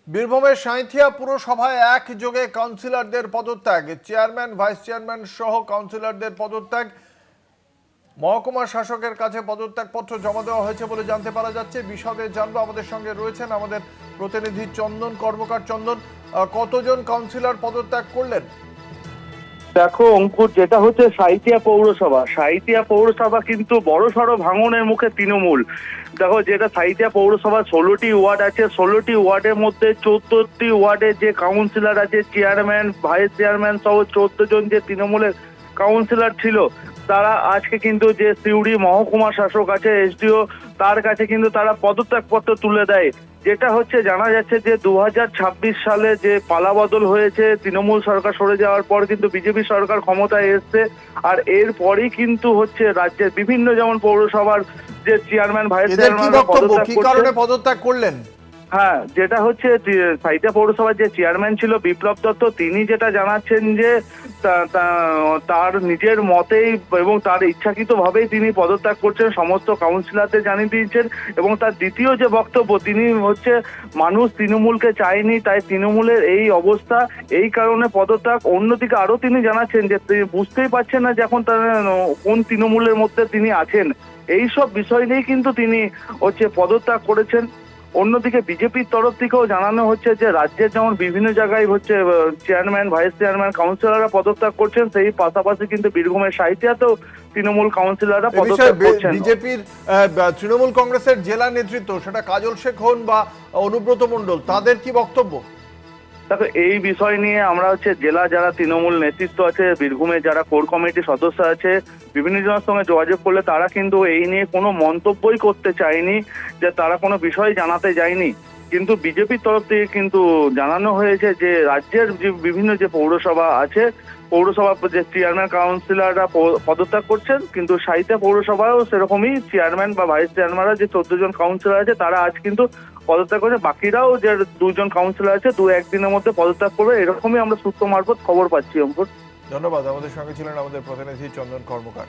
বীরভূমের সাঁইথিয়া পুরসভায় একযোগে কাউন্সিলরদের পদত্যাগ, চেয়ারম্যান ভাইস চেয়ারম্যান সহ কাউন্সিলরদের পদত্যাগ। মহকুমা শাসকের কাছে পদত্যাগপত্র জমা দেওয়া হয়েছে বলে জানতে পারা যাচ্ছে। বিশদে জানবো, আমাদের সঙ্গে রয়েছেন আমাদের প্রতিনিধি চন্দন কর্মকার। চন্দন, কতজন কাউন্সিলর পদত্যাগ করলেন? দেখো অঙ্কুর, যেটা হচ্ছে সাঁইথিয়া পৌরসভা কিন্তু বড়সড় ভাঙনের মুখে তৃণমূল। দেখো, যেটা সাঁইথিয়া পৌরসভা 16টি ওয়ার্ড আছে, 16টি ওয়ার্ডের মধ্যে 14টি ওয়ার্ডে যে কাউন্সিলর আছে, চেয়ারম্যান ভাইস চেয়ারম্যান সহ 14 জন যে তৃণমূলের কাউন্সিলর ছিল, তারা আজকে কিন্তু যে সিউড়ি মহকুমা শাসক আছে, এসডিও, তার কাছে কিন্তু তারা পদত্যাগপত্র তুলে দেয়। যেটা হচ্ছে জানা যাচ্ছে যে 2026 সালে যে পালাবদল হয়েছে, তৃণমূল সরকার সরে যাওয়ার পর কিন্তু বিজেপি সরকার ক্ষমতায় এসছে। আর এরপরই কিন্তু হচ্ছে রাজ্যের বিভিন্ন যেমন পৌরসভার যে চেয়ারম্যান ভাইস চেয়ারম্যান কি কারণে পদত্যাগ করলেন? হ্যাঁ, যেটা হচ্ছে সাঁইথিয়া পৌরসভার যে চেয়ারম্যান ছিল বিপ্লব দত্ত, তিনি যেটা জানাচ্ছেন যে তার নিজের মতেই এবং তার ইচ্ছাকৃতভাবেই তিনি পদত্যাগ করছেন, সমস্ত কাউন্সিলরদের জানিয়ে দিয়েছেন। এবং তার দ্বিতীয় যে বক্তব্য, তিনি হচ্ছে মানুষ তৃণমূলকে চায়নি, তাই তৃণমূলের এই অবস্থা, এই কারণে পদত্যাগ। অন্যদিকে আরো তিনি জানাচ্ছেন যে তিনি বুঝতেই পারছেন না যে এখন তার কোন তৃণমূলের মধ্যে তিনি আছেন। এই সব বিষয় নিয়েই কিন্তু তিনি হচ্ছে পদত্যাগ করেছেন। অন্যদিকে বিজেপির তরফ থেকেও জানানো হচ্ছে যে রাজ্যের যেমন বিভিন্ন জায়গায় হচ্ছে চেয়ারম্যান ভাইস চেয়ারম্যান কাউন্সিলররা পদত্যাগ করছেন, সেই পাশাপাশি কিন্তু বীরভূমের সাঁইথিয়াতেও তৃণমূল কাউন্সিলররা পদত্যাগ করছেন। বিজেপির তৃণমূল কংগ্রেসের জেলা নেতৃত্ব, সেটা কাজল শেখ হন বা অনুব্রত মণ্ডল, তাদের কি বক্তব্য? দেখো, এই বিষয় নিয়ে আমরা হচ্ছে জেলা যারা তৃণমূল নেতৃত্ব আছে, বীরভূমে যারা কোর কমিটির সদস্য আছে, বিভিন্ন জনের সঙ্গে যোগাযোগ করলে তারা কিন্তু এই নিয়ে কোনো মন্তব্যই করতে চায়নি, যে তারা কোনো বিষয় জানাতে যায়নি। কিন্তু বিজেপির তরফ থেকে কিন্তু জানানো হয়েছে যে রাজ্যের যে বিভিন্ন যে পৌরসভা আছে, পৌরসভা যে চেয়ারম্যান কাউন্সিলররা পদত্যাগ করছেন, কিন্তু সাঁইথিয়া পৌরসভায়ও সেরকমই চেয়ারম্যান বা ভাইস চেয়ারম্যানরা যে 14 জন কাউন্সিলর আছে, তারা আজ কিন্তু পদত্যাগ করে। বাকিরাও যে 2 জন কাউন্সিলর আছে 2-1 দিনের মধ্যে পদত্যাগ করবে, এরকমই আমরা সূত্র মারফত খবর পাচ্ছি। অঙ্কুর, ধন্যবাদ। আমাদের সঙ্গে ছিলেন আমাদের প্রতিনিধি চন্দন কর্মকার।